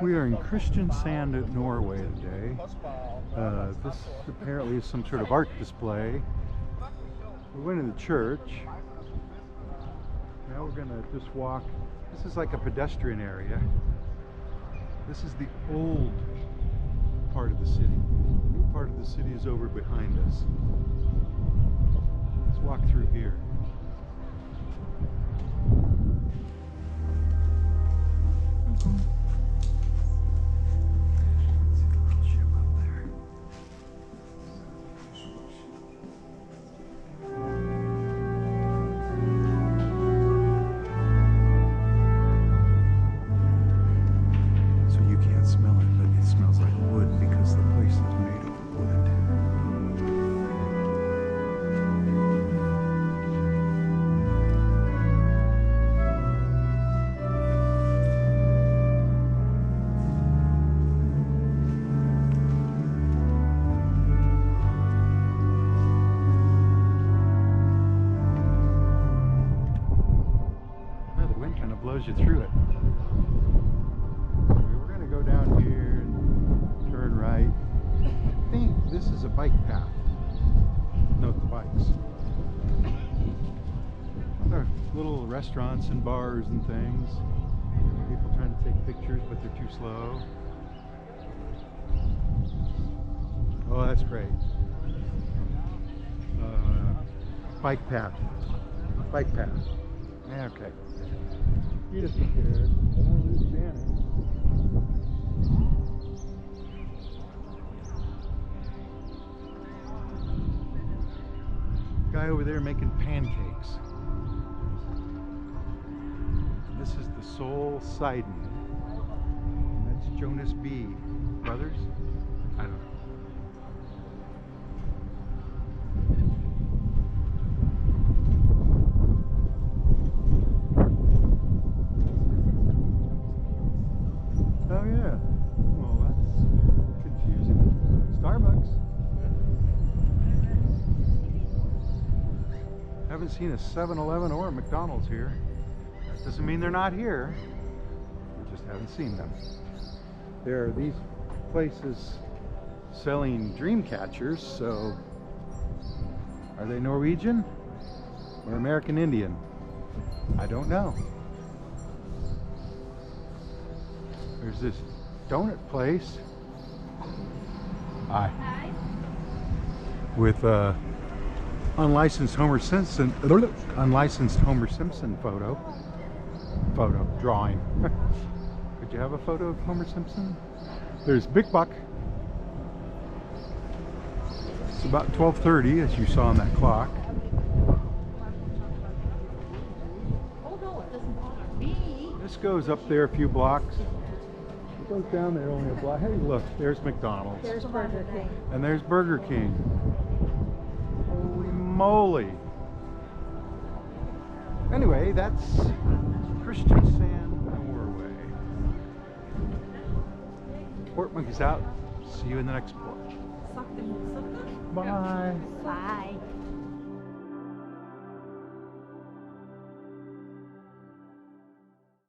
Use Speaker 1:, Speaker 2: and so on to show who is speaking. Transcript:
Speaker 1: We are in Kristiansand, Norway today. This apparently is some sort of art display. We went to the church. Now we're gonna just walk. This is like a pedestrian area. This is the old part of the city. The new part of the city is over behind us. Let's walk through here. Blows you through it. We're going to go down here and turn right. I think this is a bike path. Note the bikes. There are little restaurants and bars and things. People trying to take pictures, but they're too slow. Oh, that's great. Bike path. Bike path. Okay. You just look there. I don't lose Janet. Guy over there making pancakes. And this is the Seoul Sidon. And that's Jonas B. Brothers? I don't know. Oh yeah. Well, that's confusing. Starbucks. Haven't seen a 7-Eleven or a McDonald's here. That doesn't mean they're not here. We just haven't seen them. There are these places selling dream catchers, so are they Norwegian or American Indian? I don't know. There's this donut place. Hi. With unlicensed Homer Simpson photo drawing. Could you have a photo of Homer Simpson? There's Big Buck. It's about 12:30, as you saw on that clock.
Speaker 2: Oh no, it doesn't bother me.
Speaker 1: This goes up there a few blocks. Goes down there only a block. Hey, look, there's McDonald's.
Speaker 2: There's Burger King.
Speaker 1: And there's Burger King. Holy moly. Anyway, that's Kristiansand, Norway. Port Monkey's out. See you in the next port. Bye.
Speaker 2: Bye.